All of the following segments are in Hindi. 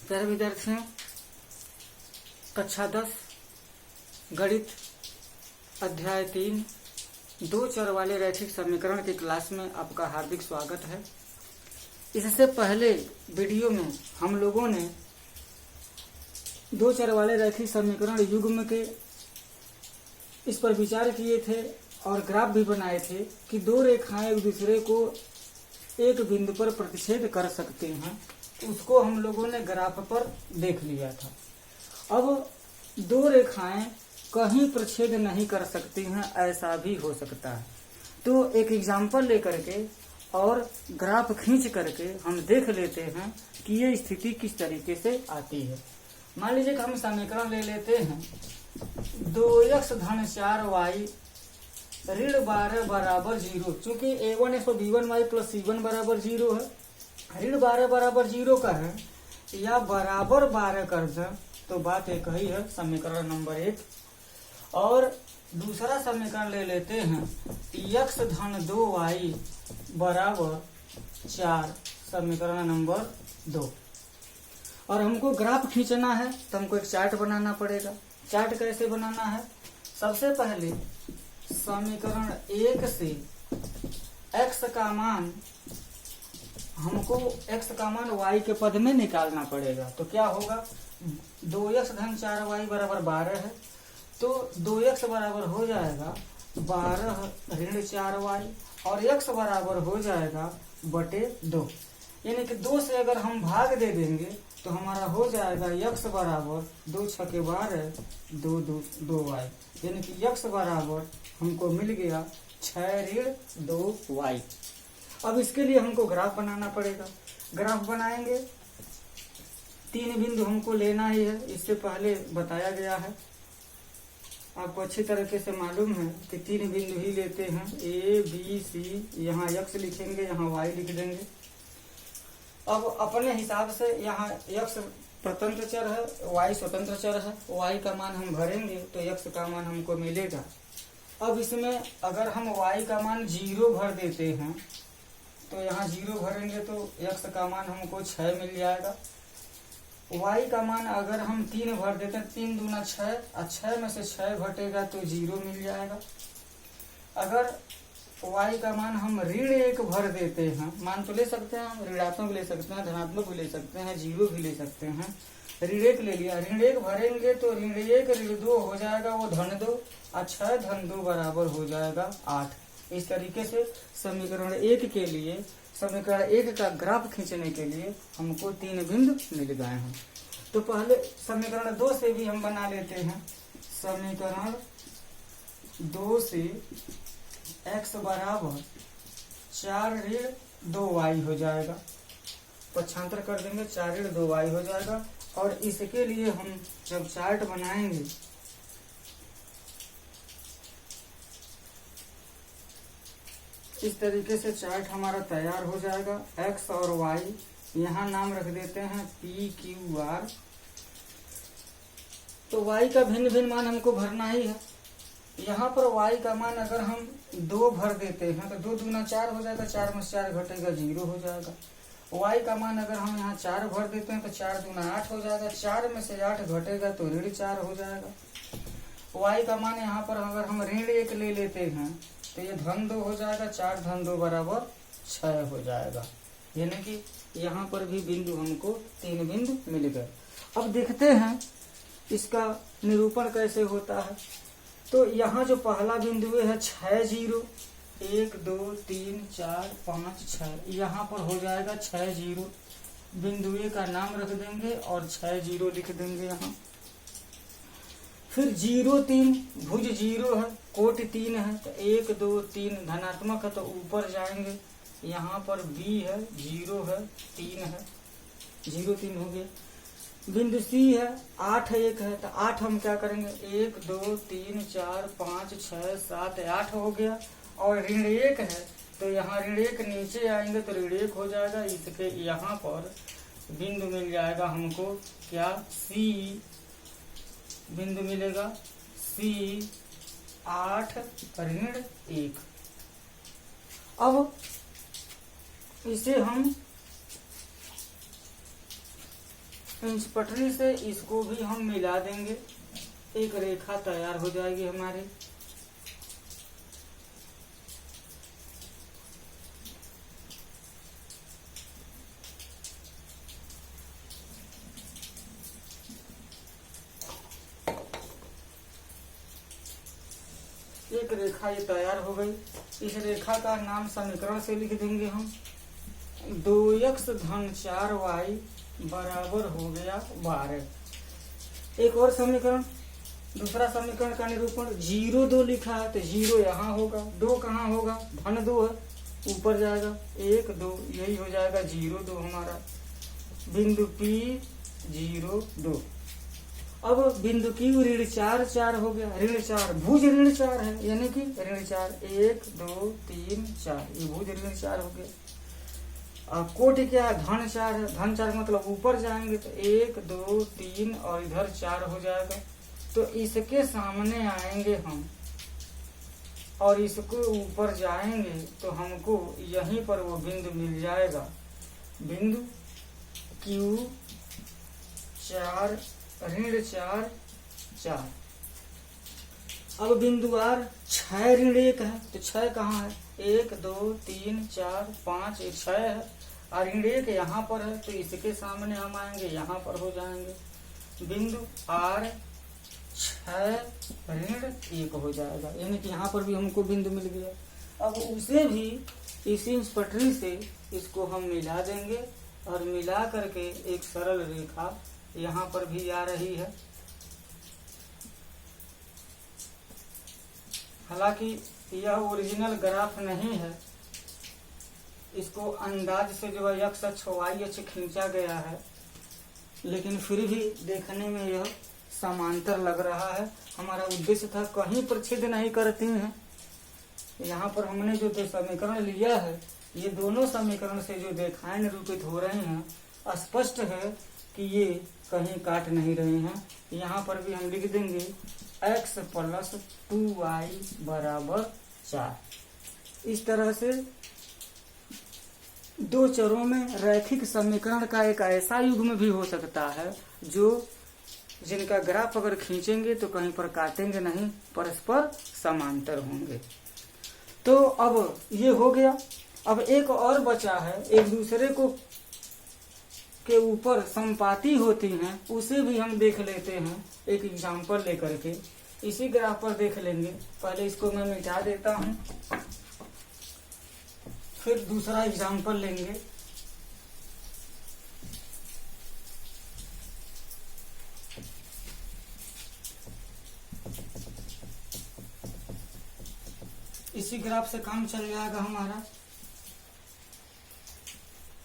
प्यारे विद्यार्थियों, कक्षा 10 गणित अध्याय 3 दो चर वाले रैखिक समीकरण की क्लास में आपका हार्दिक स्वागत है। इससे पहले वीडियो में हम लोगों ने दो चर वाले रैखिक समीकरण युग्म के इस पर विचार किए थे और ग्राफ भी बनाए थे कि दो रेखाएं एक दूसरे को एक बिंदु पर प्रतिच्छेद कर सकते हैं। उसको हम लोगों ने ग्राफ पर देख लिया था। अब दो रेखाएं कहीं प्रतिच्छेद नहीं कर सकती हैं, ऐसा भी हो सकता है। तो एक एग्जाम्पल लेकर के और ग्राफ खींच करके हम देख लेते हैं कि ये स्थिति किस तरीके से आती है। मान लीजिए कि हम समीकरण ले लेते हैं 2x धन 4y ऋण 12 बराबर 0। चूंकि a1 b1y प्लस c1 बराबर 0 है, ऋण 12 बराबर 0 का है या बराबर 12 कर दें तो बात एक ही है, समीकरण नंबर 1। और दूसरा समीकरण ले लेते हैं x धन 2y बराबर 4, समीकरण नंबर 2। और हमको ग्राफ खींचना है तो हमको एक चार्ट बनाना पड़ेगा। चार्ट कैसे बनाना है? सबसे पहले समीकरण 1 से x का मान हमको x का मान y के पद में निकालना पड़ेगा। तो क्या होगा, 2x धन 4y बराबर 12 है, तो 2x बराबर हो जाएगा 12 ऋण 4y और x बराबर हो जाएगा बटे 2। यानी कि 2 से अगर हम भाग दे देंगे तो हमारा हो जाएगा x बराबर 2 छके 12 2y, यानी कि x बराबर हमको मिल गया 6 ऋण 2y। अब इसके लिए हमको ग्राफ बनाना पड़ेगा। ग्राफ बनाएंगे, 3 बिंदु हमको लेना ही है, इससे पहले बताया गया है, आपको अच्छी तरीके से मालूम है कि 3 बिंदु ही लेते हैं, A B C। यहाँ x लिखेंगे, यहाँ y लिख देंगे। अब अपने हिसाब से यहाँ x स्वतंत्र चर है, y स्वतंत्र चर है, y का मान हम भरेंगे तो x का मान हमको मिलेगा। अब इसमें अगर हम y का मान 0 भर देते हैं तो यहाँ 0 भरेंगे तो x का मान हमको 6 मिल जाएगा। y का मान अगर हम 3 भर देते हैं, 3 दूना 6 और 6 में से 6 घटेगा तो 0 मिल जाएगा। अगर y का मान हम ऋण 1 भर देते हैं, मान तो ले सकते हैं, हम ऋणात्मक ले सकते हैं, धनात्मक भी ले सकते हैं, 0 भी ले सकते हैं। ऋण 1 ले लिया, ऋण 1 भरेंगे तो ऋण 1 ऋण 2 हो जाएगा वो धन 2 और 6 धन 2 बराबर हो जाएगा 8। इस तरीके से समीकरण 1 के लिए, समीकरण 1 का ग्राफ खींचने के लिए हमको 3 बिंदु मिल गए हैं। तो पहले समीकरण 2 से भी हम बना लेते हैं। समीकरण 2 से x बराबर 4 ऋण 2y हो जाएगा, पक्षांतर कर देंगे, 4 ऋण 2y हो जाएगा। और इसके लिए हम जब चार्ट बनाएंगे इस तरीके से चार्ट हमारा तैयार हो जाएगा। x और y यहाँ नाम रख देते हैं p q r। तो y का भिन्न भिन्न मान हमको भरना ही है। यहाँ पर y का मान अगर हम 2 भर देते हैं तो 2 दूना 4 हो जाएगा, 4 में से 4 घटेगा 0 हो जाएगा। y का मान अगर हम यहाँ 4 भर देते हैं तो 4 दूना 8 हो जाएगा, 4 में से 8 घटेगा तो ऋण 4 हो जाएगा। y का मान यहाँ पर अगर हम ऋण 1 ले लेते हैं तो ये धन 2 हो जाएगा, 4 धन 2 बराबर 6 हो जाएगा। यानी कि यहाँ पर भी बिंदु हमको 3 बिंदु मिल गए। अब देखते हैं इसका निरूपण कैसे होता है। तो यहाँ जो पहला बिंदु है 6 0, 1 2 3 4 5 6, यहाँ पर हो जाएगा 6 0। बिंदु ए का नाम रख देंगे और 6 0 लिख देंगे यहाँ। फिर 0 3, भुज 0 है, कोटि 3 है, तो 1 2 3 धनात्मक है तो ऊपर जाएंगे। यहाँ पर b है, 0 है, 3 है, 0 3 हो गया। बिंदु सी है, 8 1 है, तो 8 हम क्या करेंगे, 1 2 3 4 5 6 7 8 हो गया। और ऋण 1 है तो यहाँ ऋण 1 नीचे आएंगे तो ऋण 1 हो जाएगा। इसके यहाँ पर बिंदु मिल जाएगा हमको क्या, सी बिंदु मिलेगा, सी 8 ऋण 1। अब इसे हम इंच पटरी से इसको भी हम मिला देंगे, एक रेखा तैयार हो जाएगी हमारी। एक रेखा ये तैयार हो गई। इस रेखा का नाम समीकरण से लिख देंगे हम 2x धन 4y बराबर हो गया 12। एक और समीकरण, दूसरा समीकरण का निरूपण 0 2 लिखा है तो 0 यहाँ होगा, 2 कहाँ होगा, धन 2 है, ऊपर जाएगा 1 2, यही हो जाएगा 0 2 हमारा बिंदु P 0 2। अब बिंदु की ऋण 4 4 हो गया, ऋण 4 भुज ऋण 4 है, यानी कि ऋण 4 1 2 3 4, ये भुज ऋण 4 हो गया। अब कोटि क्या है, धन 4 है, धन 4 मतलब ऊपर जाएंगे तो 1 2 3 और इधर 4 हो जाएगा। तो इसके सामने आएंगे हम और इसको ऊपर जाएंगे तो हमको यहीं पर वो बिंदु मिल जाएगा, बिंदु Q 4 ऋण 4 4। अब बिंदु R 6 ऋण 1 है तो 6 कहाँ है, 1 2 3 4 5, 6 है और ऋण 1 यहाँ पर है तो इसके सामने हम आएंगे, यहाँ पर हो जाएंगे बिंदु R 6 ऋण 1 हो जाएगा, यानी कि यहाँ पर भी हमको बिंदु मिल गया। अब उसे भी इसी इंच पटरी से इसको हम मिला देंगे और मिला करके एक सरल रेखा यहाँ पर भी आ रही है। हालांकि यह ओरिजिनल ग्राफ नहीं है, इसको अंदाज से जो है x अक्ष y अक्ष खींचा गया है, लेकिन फिर भी देखने में यह समांतर लग रहा है। हमारा उद्देश्य था कहीं पर छेद नहीं करती हैं। यहाँ पर हमने जो समीकरण लिया है, ये दोनों समीकरण से जो रेखाएं निरूपित हो रहे हैं, स्पष्ट है कि ये कहीं काट नहीं रहे हैं। यहाँ पर भी हम लिख देंगे x + 2y बराबर 4। इस तरह से दो चरों में रैखिक समीकरण का एक ऐसा युग्म भी हो सकता है जिनका ग्राफ अगर खींचेंगे तो कहीं पर काटेंगे नहीं, परस्पर समांतर होंगे। तो अब ये हो गया। अब एक और बचा है, एक दूसरे को के ऊपर संपाती होती हैं, उसे भी हम देख लेते हैं एक एग्जाम्पल लेकर के। इसी ग्राफ पर देख लेंगे। पहले इसको मैं मिटा देता हूं, फिर दूसरा एग्जाम्पल लेंगे। इसी ग्राफ से काम चल जाएगा हमारा।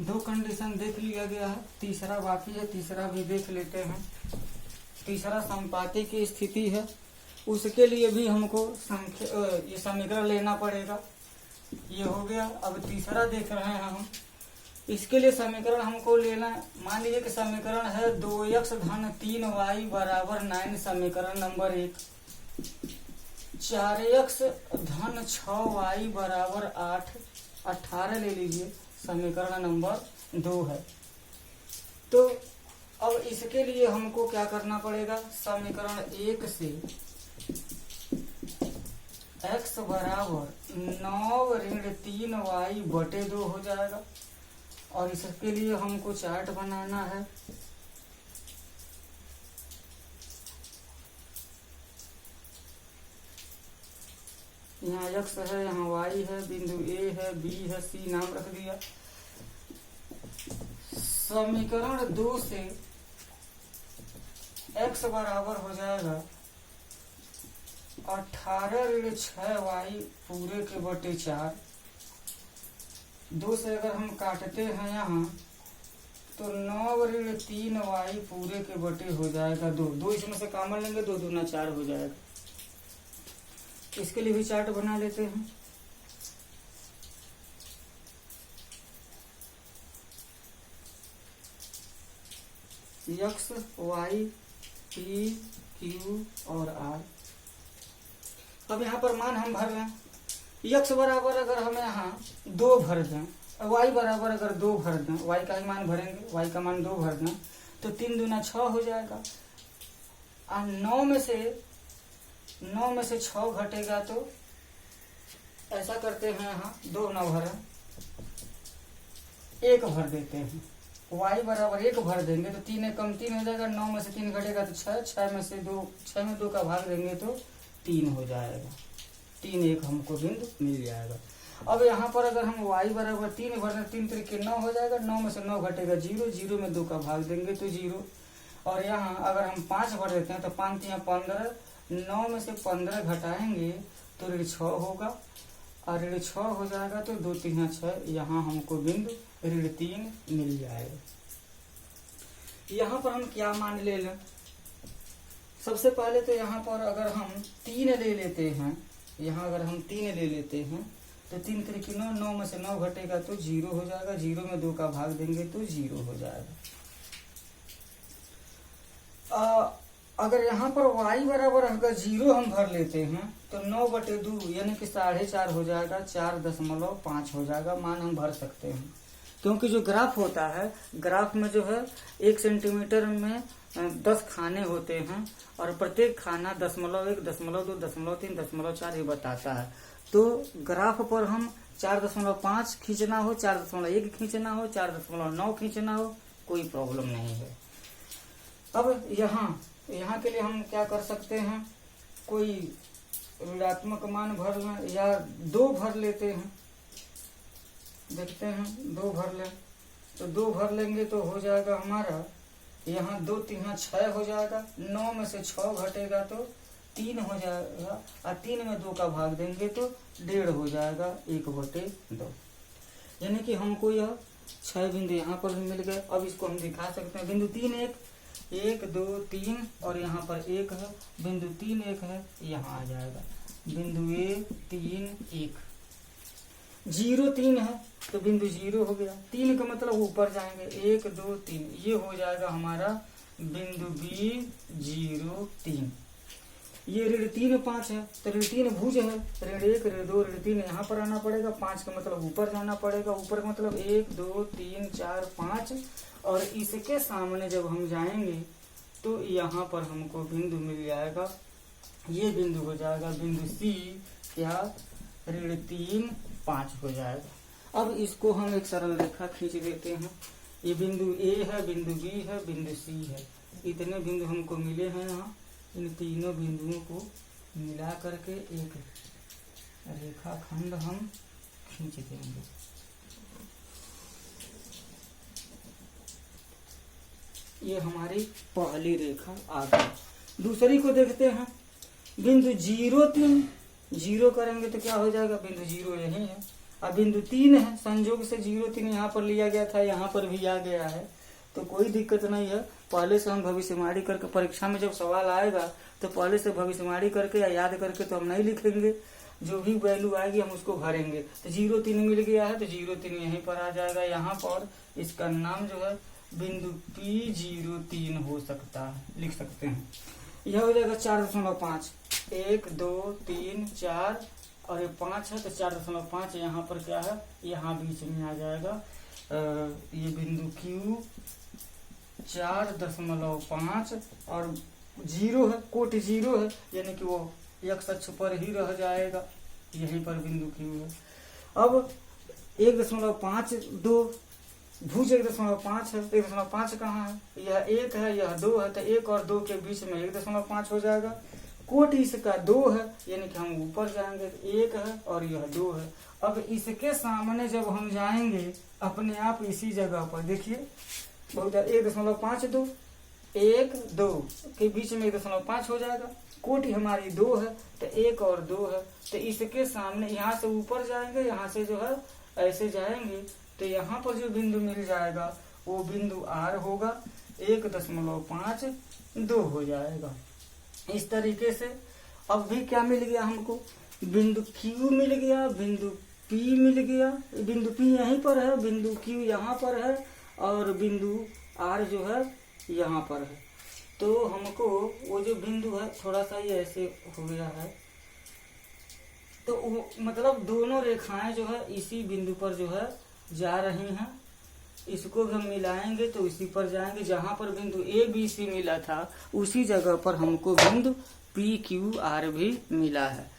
दो कंडीशन देख लिया गया है, तीसरा बाकी है, तीसरा भी देख लेते हैं। तीसरा संपाती की स्थिति है, उसके लिए भी हमको ये समीकरण लेना पड़ेगा। ये हो गया। अब तीसरा देख रहे हैं हम, इसके लिए समीकरण हमको लेना है। मान लीजिए कि समीकरण है 2x धन 3y बराबर 9, समीकरण नंबर 1। 4x धन 6y बराबर 8, 18 ले लीजिए, समीकरण नंबर 2 है। तो अब इसके लिए हमको क्या करना पड़ेगा, समीकरण 1 से x बराबर 9 ऋण 3y बटे 2 हो जाएगा। और इसके लिए हमको चार्ट बनाना है। यहाँ x है, यहाँ y है, बिंदु A है, B है, C नाम रख दिया। समीकरण 2 से x बराबर हो जाएगा 18 ऋण 6y पूरे के बटे 4। 2 से अगर हम काटते हैं यहाँ तो 9 ऋण 3y पूरे के बटे हो जाएगा 2। 2 इसमें से कॉमन लेंगे, 2 दूना 4 हो जाएगा। इसके लिए भी चार्ट बना लेते हैं। x, y, p, q और r। अब यहाँ पर मान हम भर लें। x बराबर अगर हम यहाँ 2 भर दें, y बराबर अगर 2 भर दें, y का ही मान भरेंगे, y का मान 2 भर दें, तो 3 दूना 6 हो जाएगा। और 9 में से 6 घटेगा तो ऐसा करते हैं, यहाँ 2 9 भर 1 भर देते हैं। y बराबर 1 भर देंगे तो 3 एक कम 3 हो जाएगा। 9 में से 3 घटेगा तो 6, 6 में 2 का भाग देंगे तो 3 हो जाएगा। 3 एक हमको बिंदु मिल जाएगा। अब यहाँ पर अगर हम y बराबर 3 भर 3 तरीके 9 हो जाएगा। 9 में से 9 घटेगा 0, 0 में 2 का भाग देंगे तो 0। और यहाँ अगर हम 5 भर देते हैं तो 5 यहाँ 15, 9 में से 15 घटाएंगे तो ऋण 6 होगा और ऋण 6 हो जाएगा तो 2 3 6, यहाँ हमको बिंदु ऋण 3 मिल जाएगा। यहाँ पर हम क्या मान ले लें? सबसे पहले तो यहाँ पर अगर हम 3 ले लेते हैं, यहाँ अगर हम 3 ले लेते हैं तो 3 तरीके 9, 9 में से 9 घटेगा तो 0 हो जाएगा। 0 में 2 का भाग देंगे तो 0 हो जाएगा। अगर यहाँ पर y बराबर अगर 0 हम भर लेते हैं तो 9/2 यानी कि 4.5 हो जाएगा। 4.5 हो जाएगा मान हम भर सकते हैं, क्योंकि जो ग्राफ होता है, ग्राफ में जो है 1 सेंटीमीटर में 10 खाने होते हैं और प्रत्येक खाना 0.1, 0.2, 0.3, 0.4 ये बताता है। तो ग्राफ पर हम 4.5 खींचना हो, 4.1 खींचना हो, 4.9 खींचना हो, कोई प्रॉब्लम नहीं है। अब यहाँ के लिए हम क्या कर सकते हैं? कोई ऋणात्मक मान भर लें या 2 भर लेते हैं। देखते हैं 2 भर लें तो 2 भर लेंगे तो हो जाएगा हमारा यहाँ 2 3 6 हो जाएगा। 9 में से 6 घटेगा तो 3 हो जाएगा और 3 में 2 का भाग देंगे तो 1.5 हो जाएगा 1/2। यानी कि हमको यह 6 बिंदु यहाँ पर भी मिल गए। अब इसको हम दिखा सकते हैं। बिंदु 3 1 2 3 और यहाँ पर 1 है। बिंदु 3 1 है, यहाँ आ जाएगा बिंदु 1 3 1। 0 3 है तो बिंदु 0 हो गया। 3 का मतलब ऊपर जाएंगे 1 2 3, ये हो जाएगा हमारा बिंदु B 0 3। ये ऋण 3 5 है तो ऋण 3 भुज है। ऋण 1 ऋण 2 ऋण 3 यहाँ पर आना पड़ेगा। 5 का मतलब ऊपर जाना पड़ेगा। ऊपर का मतलब 1 2 3 4 5 और इसके सामने जब हम जाएंगे तो यहाँ पर हमको बिंदु मिल जाएगा। ये बिंदु हो जाएगा बिंदु C, क्या ऋण 3 5 हो जाएगा। अब इसको हम एक सरल रेखा खींच देते हैं। ये बिंदु A है, बिंदु B है, बिंदु C है। इतने बिंदु हमको मिले हैं यहाँ। इन तीनों बिंदुओं को मिला करके एक रेखा खंड हम खींच देंगे। ये हमारी पहली रेखा आ गई। दूसरी को देखते हैं। बिंदु 0 3, 0 करेंगे तो क्या हो जाएगा? बिंदु 0 यही है। अब बिंदु 3 है, संयोग से 0 3 यहाँ पर लिया गया था, यहाँ पर भी आ गया है, तो कोई दिक्कत नहीं है। पहले से हम भविष्यवाणी करके, परीक्षा में जब सवाल आएगा तो पहले से भविष्यवाणी करके या याद करके तो हम नहीं लिखेंगे। जो भी वैल्यू आएगी हम उसको भरेंगे। तो 0 3 मिल गया है तो 0 3 यहीं पर आ जाएगा। यहाँ पर इसका नाम जो है बिंदु P03 हो सकता है, लिख सकते हैं। यह हो जाएगा 4.5। 1 2 3 4 और ये 5 है तो 4.5 यहाँ पर क्या है, यहाँ बीच में आ जाएगा। ये बिंदु Q 4.5 और 0 है, कोटि 0 है, यानी कि वो x अक्ष पर ही रह जाएगा। यहीं पर बिंदु Q है। अब 1.52 भुज 1.5 है। 1.5 कहाँ है? यह 1 है, यह 2 है, तो 1 और 2 के बीच में 1.5 हो जाएगा। कोटि इसका 2 है, यानी कि हम ऊपर जाएंगे 1 है और यह 2 है। अब इसके सामने जब हम जाएंगे अपने आप इसी जगह पर देखिए, बहुत 1.52 1 2 के बीच में 1.5 हो जाएगा। कोटि हमारी 2 है तो 1 और 2 है, तो इसके सामने यहाँ से ऊपर जाएंगे, यहाँ से जो है ऐसे जाएंगे तो यहाँ पर जो बिंदु मिल जाएगा वो बिंदु R होगा। 1.52 हो जाएगा। इस तरीके से अब भी क्या मिल गया हमको? बिंदु Q मिल गया, बिंदु P मिल गया। बिंदु P यहीं पर है, बिंदु Q यहाँ पर है और बिंदु R जो है यहाँ पर है। तो हमको वो जो बिंदु है थोड़ा सा ये ऐसे हो गया है, तो वो मतलब दोनों रेखाएं जो है इसी बिंदु पर जो है जा रही हैं। इसको भी हम मिलाएंगे तो इसी पर जाएंगे, जहां पर बिंदु ए बी सी मिला था उसी जगह पर हमको बिंदु पी क्यू आर भी मिला है।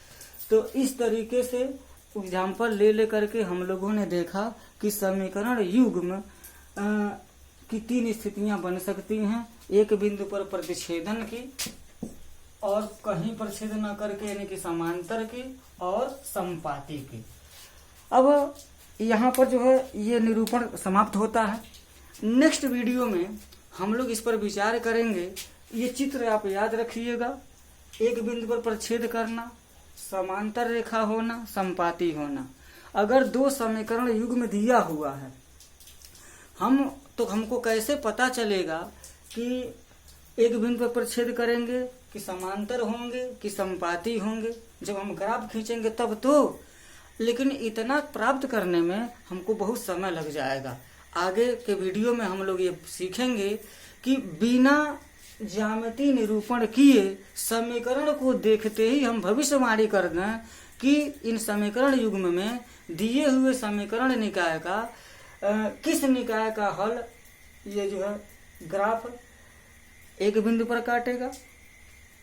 तो इस तरीके से एग्जाम्पल ले करके हम लोगों ने देखा कि समीकरण युग्म की 3 स्थितियां बन सकती हैं। एक बिंदु पर प्रतिच्छेदन की, और कहीं पर छेद न करके यानी कि समांतर की, और संपाती की। अब यहाँ पर जो है ये निरूपण समाप्त होता है। नेक्स्ट वीडियो में हम लोग इस पर विचार करेंगे। ये चित्र आप याद रखिएगा, एक बिंदु पर प्रतिच्छेद करना, समांतर रेखा होना, संपाती होना। अगर 2 समीकरण युग्म दिया हुआ है तो हमको कैसे पता चलेगा कि एक बिंदु पर प्रतिच्छेद करेंगे कि समांतर होंगे कि संपाती होंगे? जब हम ग्राफ खींचेंगे तब तो। लेकिन इतना प्राप्त करने में हमको बहुत समय लग जाएगा। आगे के वीडियो में हम लोग ये सीखेंगे कि बिना ज्यामिति निरूपण किए समीकरण को देखते ही हम भविष्यवाणी कर दें कि इन समीकरण युग्म में दिए हुए समीकरण निकाय का किस निकाय का हल ये जो है ग्राफ एक बिंदु पर काटेगा,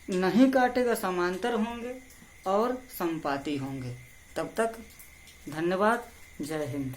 नहीं काटेगा, समांतर होंगे और संपाती होंगे। तब तक धन्यवाद। जय हिंद।